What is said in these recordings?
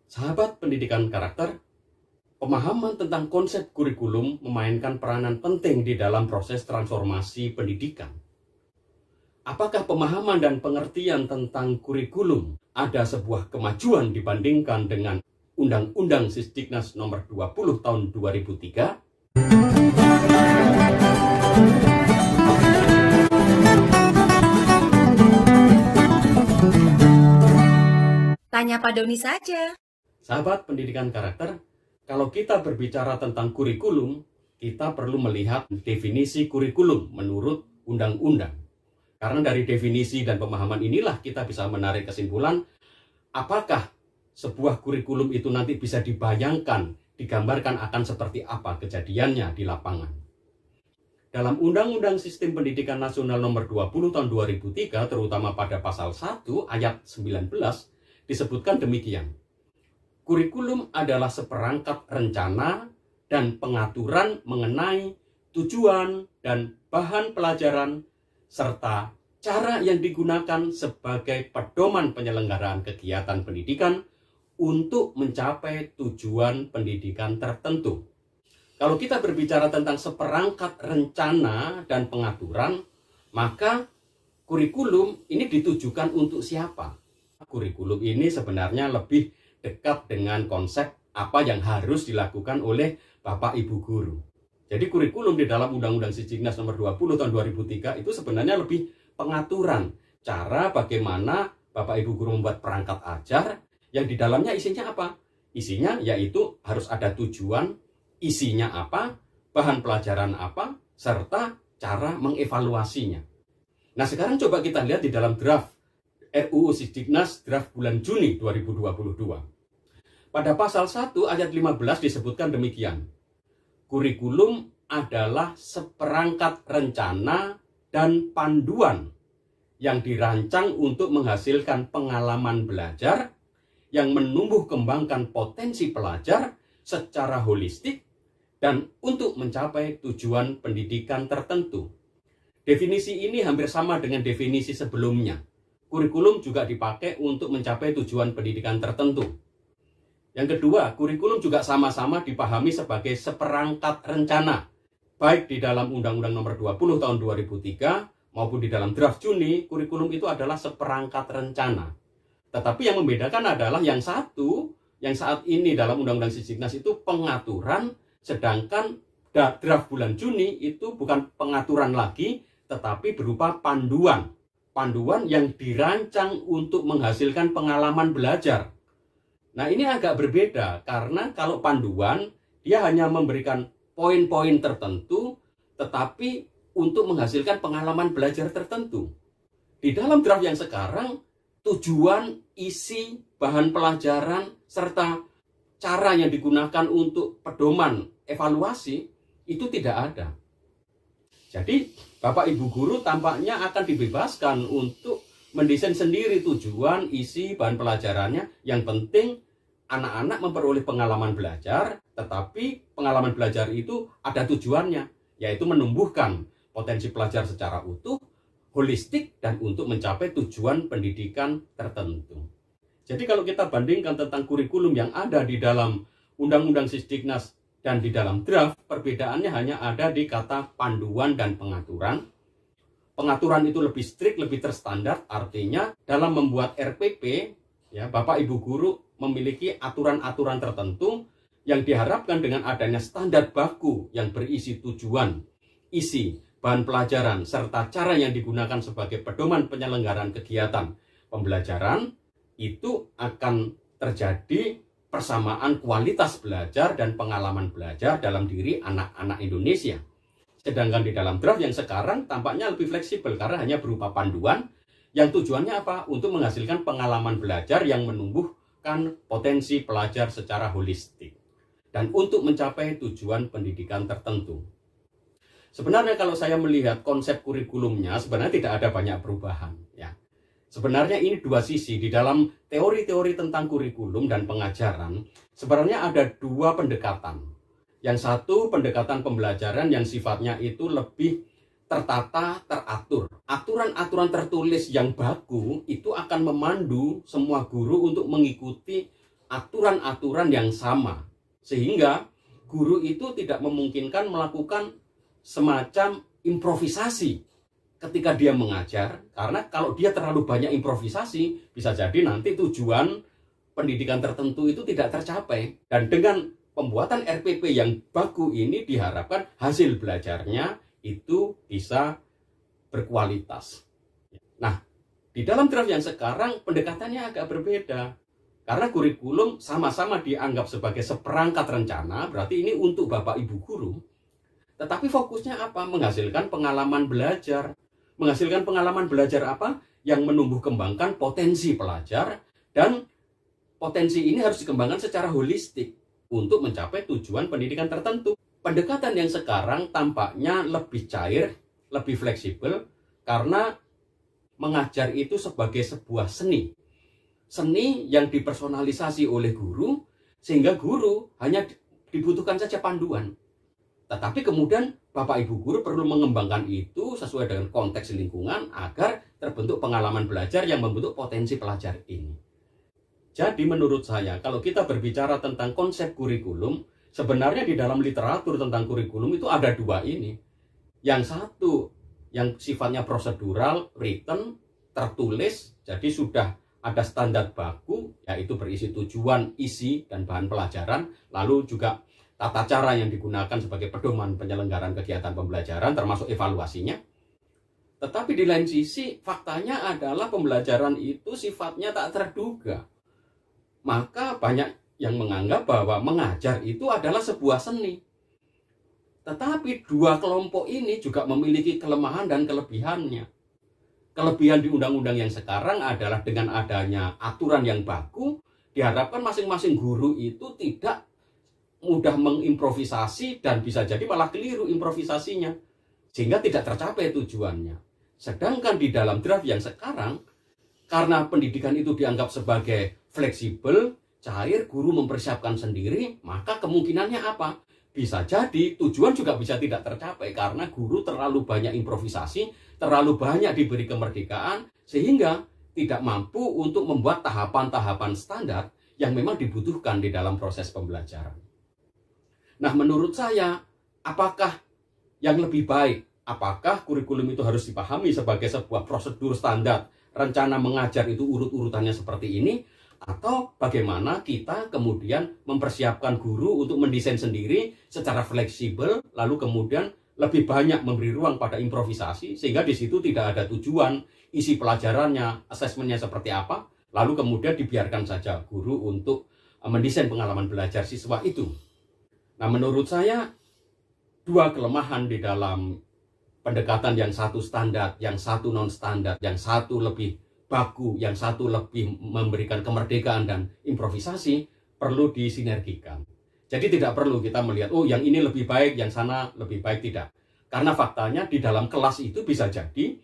Sahabat pendidikan karakter, pemahaman tentang konsep kurikulum memainkan peranan penting di dalam proses transformasi pendidikan. Apakah pemahaman dan pengertian tentang kurikulum ada sebuah kemajuan dibandingkan dengan Undang-Undang Sisdiknas nomor 20 tahun 2003? Tanya Pak Doni saja. Sahabat pendidikan karakter, kalau kita berbicara tentang kurikulum, kita perlu melihat definisi kurikulum menurut undang-undang. Karena dari definisi dan pemahaman inilah kita bisa menarik kesimpulan apakah sebuah kurikulum itu nanti bisa dibayangkan, digambarkan akan seperti apa kejadiannya di lapangan. Dalam Undang-Undang Sistem Pendidikan Nasional nomor 20 tahun 2003, terutama pada pasal 1 ayat 19, disebutkan demikian. Kurikulum adalah seperangkat rencana dan pengaturan mengenai tujuan dan bahan pelajaran serta cara yang digunakan sebagai pedoman penyelenggaraan kegiatan pendidikan untuk mencapai tujuan pendidikan tertentu. Kalau kita berbicara tentang seperangkat rencana dan pengaturan, maka kurikulum ini ditujukan untuk siapa? Kurikulum ini sebenarnya lebih dekat dengan konsep apa yang harus dilakukan oleh Bapak Ibu guru. Jadi kurikulum di dalam Undang-Undang Sisdiknas nomor 20 tahun 2003 itu sebenarnya lebih pengaturan cara bagaimana Bapak Ibu guru membuat perangkat ajar yang di dalamnya isinya apa? Isinya yaitu harus ada tujuan, isinya apa, bahan pelajaran apa, serta cara mengevaluasinya. Nah sekarang coba kita lihat di dalam draft RUU Sisdiknas draft bulan Juni 2022. Pada pasal 1 ayat 15 disebutkan demikian. Kurikulum adalah seperangkat rencana dan panduan yang dirancang untuk menghasilkan pengalaman belajar yang menumbuh kembangkan potensi pelajar secara holistik dan untuk mencapai tujuan pendidikan tertentu. Definisi ini hampir sama dengan definisi sebelumnya. Kurikulum juga dipakai untuk mencapai tujuan pendidikan tertentu. Yang kedua, kurikulum juga sama-sama dipahami sebagai seperangkat rencana. Baik di dalam Undang-Undang nomor 20 tahun 2003 maupun di dalam draft Juni, kurikulum itu adalah seperangkat rencana. Tetapi yang membedakan adalah yang satu, yang saat ini dalam Undang-Undang Sisdiknas itu pengaturan, sedangkan draft bulan Juni itu bukan pengaturan lagi, tetapi berupa panduan. Panduan yang dirancang untuk menghasilkan pengalaman belajar. Nah ini agak berbeda karena kalau panduan dia hanya memberikan poin-poin tertentu tetapi untuk menghasilkan pengalaman belajar tertentu. Di dalam draft yang sekarang tujuan, isi, bahan pelajaran serta cara yang digunakan untuk pedoman evaluasi itu tidak ada. Jadi Bapak Ibu guru tampaknya akan dibebaskan untuk mendesain sendiri tujuan, isi, bahan pelajarannya. Yang penting anak-anak memperoleh pengalaman belajar, tetapi pengalaman belajar itu ada tujuannya, yaitu menumbuhkan potensi pelajar secara utuh, holistik, dan untuk mencapai tujuan pendidikan tertentu. Jadi kalau kita bandingkan tentang kurikulum yang ada di dalam Undang-Undang Sisdiknas dan di dalam draft, perbedaannya hanya ada di kata panduan dan pengaturan. Pengaturan itu lebih strict, lebih terstandar, artinya dalam membuat RPP, ya, Bapak Ibu guru memiliki aturan-aturan tertentu yang diharapkan dengan adanya standar baku yang berisi tujuan, isi, bahan pelajaran, serta cara yang digunakan sebagai pedoman penyelenggaraan kegiatan pembelajaran, itu akan terjadi persamaan kualitas belajar dan pengalaman belajar dalam diri anak-anak Indonesia. Sedangkan di dalam draft yang sekarang tampaknya lebih fleksibel karena hanya berupa panduan yang tujuannya apa? Untuk menghasilkan pengalaman belajar yang menumbuhkan potensi pelajar secara holistik dan untuk mencapai tujuan pendidikan tertentu. Sebenarnya kalau saya melihat konsep kurikulumnya sebenarnya tidak ada banyak perubahan, ya. Sebenarnya ini dua sisi. Di dalam teori-teori tentang kurikulum dan pengajaran, sebenarnya ada dua pendekatan. Yang satu, pendekatan pembelajaran yang sifatnya itu lebih tertata, teratur. Aturan-aturan tertulis yang baku itu akan memandu semua guru untuk mengikuti aturan-aturan yang sama. Sehingga guru itu tidak memungkinkan melakukan semacam improvisasi ketika dia mengajar. Karena kalau dia terlalu banyak improvisasi, bisa jadi nanti tujuan pendidikan tertentu itu tidak tercapai. Dan dengan pembuatan RPP yang baku ini diharapkan hasil belajarnya itu bisa berkualitas. Nah, di dalam draft yang sekarang pendekatannya agak berbeda. Karena kurikulum sama-sama dianggap sebagai seperangkat rencana, berarti ini untuk Bapak Ibu guru. Tetapi fokusnya apa? Menghasilkan pengalaman belajar. Menghasilkan pengalaman belajar apa? Yang menumbuh kembangkan potensi pelajar, dan potensi ini harus dikembangkan secara holistik untuk mencapai tujuan pendidikan tertentu. Pendekatan yang sekarang tampaknya lebih cair, lebih fleksibel, karena mengajar itu sebagai sebuah seni. Seni yang dipersonalisasi oleh guru, sehingga guru hanya dibutuhkan saja panduan. Tetapi kemudian Bapak Ibu guru perlu mengembangkan itu sesuai dengan konteks lingkungan agar terbentuk pengalaman belajar yang membentuk potensi pelajar ini. Jadi menurut saya, kalau kita berbicara tentang konsep kurikulum, sebenarnya di dalam literatur tentang kurikulum itu ada dua ini. Yang satu, yang sifatnya prosedural, written, tertulis, jadi sudah ada standar baku, yaitu berisi tujuan, isi, dan bahan pelajaran, lalu juga tata cara yang digunakan sebagai pedoman penyelenggaraan kegiatan pembelajaran, termasuk evaluasinya. Tetapi di lain sisi, faktanya adalah pembelajaran itu sifatnya tak terduga. Maka banyak yang menganggap bahwa mengajar itu adalah sebuah seni. Tetapi dua kelompok ini juga memiliki kelemahan dan kelebihannya. Kelebihan di undang-undang yang sekarang adalah dengan adanya aturan yang baku, diharapkan masing-masing guru itu tidak mudah mengimprovisasi dan bisa jadi malah keliru improvisasinya, sehingga tidak tercapai tujuannya. Sedangkan di dalam draft yang sekarang, karena pendidikan itu dianggap sebagai fleksibel, cair, guru mempersiapkan sendiri, maka kemungkinannya apa? Bisa jadi tujuan juga bisa tidak tercapai karena guru terlalu banyak improvisasi, terlalu banyak diberi kemerdekaan, sehingga tidak mampu untuk membuat tahapan-tahapan standar yang memang dibutuhkan di dalam proses pembelajaran. Nah, menurut saya, apakah yang lebih baik? Apakah kurikulum itu harus dipahami sebagai sebuah prosedur standar, rencana mengajar itu urut-urutannya seperti ini? Atau bagaimana kita kemudian mempersiapkan guru untuk mendesain sendiri secara fleksibel, lalu kemudian lebih banyak memberi ruang pada improvisasi, sehingga di situ tidak ada tujuan, isi pelajarannya, asesmennya seperti apa, lalu kemudian dibiarkan saja guru untuk mendesain pengalaman belajar siswa itu. Nah, menurut saya, dua kelemahan di dalam pendekatan, yang satu standar, yang satu non standar, yang satu lebih baku, yang satu lebih memberikan kemerdekaan dan improvisasi, perlu disinergikan. Jadi tidak perlu kita melihat, oh yang ini lebih baik, yang sana lebih baik, tidak. Karena faktanya di dalam kelas itu bisa jadi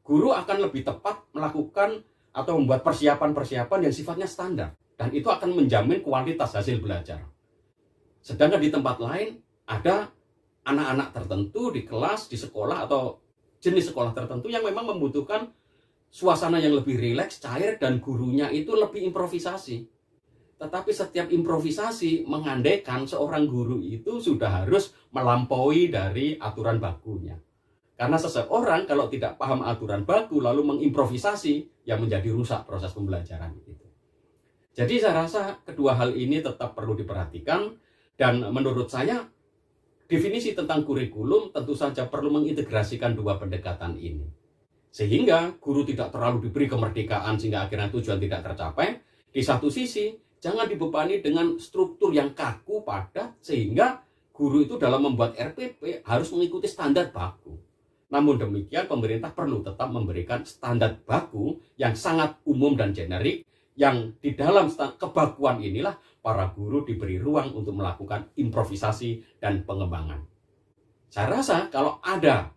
guru akan lebih tepat melakukan atau membuat persiapan-persiapan yang sifatnya standar. Dan itu akan menjamin kualitas hasil belajar. Sedangkan di tempat lain ada anak-anak tertentu di kelas, di sekolah atau jenis sekolah tertentu yang memang membutuhkan suasana yang lebih rileks, cair, dan gurunya itu lebih improvisasi. Tetapi setiap improvisasi mengandaikan seorang guru itu sudah harus melampaui dari aturan bakunya. Karena seseorang kalau tidak paham aturan baku lalu mengimprovisasi, yang menjadi rusak proses pembelajaran itu. Jadi saya rasa kedua hal ini tetap perlu diperhatikan, dan menurut saya definisi tentang kurikulum tentu saja perlu mengintegrasikan dua pendekatan ini. Sehingga guru tidak terlalu diberi kemerdekaan sehingga akhirnya tujuan tidak tercapai. Di satu sisi, jangan dibebani dengan struktur yang kaku padat sehingga guru itu dalam membuat RPP harus mengikuti standar baku. Namun demikian, pemerintah perlu tetap memberikan standar baku yang sangat umum dan generik, yang di dalam kebakuan inilah para guru diberi ruang untuk melakukan improvisasi dan pengembangan. Saya rasa kalau ada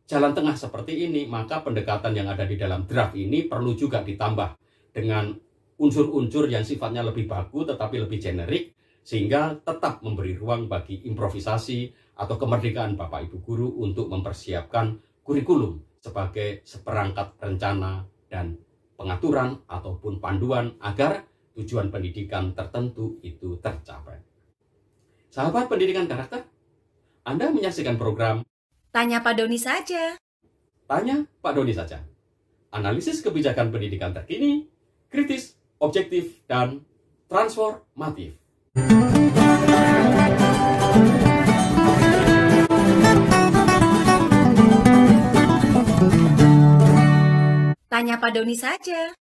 jalan tengah seperti ini, maka pendekatan yang ada di dalam draft ini perlu juga ditambah dengan unsur-unsur yang sifatnya lebih baku tetapi lebih generik, sehingga tetap memberi ruang bagi improvisasi atau kemerdekaan Bapak Ibu guru untuk mempersiapkan kurikulum sebagai seperangkat rencana dan pengaturan ataupun panduan agar tujuan pendidikan tertentu itu tercapai. Sahabat pendidikan karakter, Anda menyaksikan program Tanya Pak Doni saja. Tanya Pak Doni saja. Analisis kebijakan pendidikan terkini, kritis, objektif, dan transformatif. Tanya Pak Doni saja.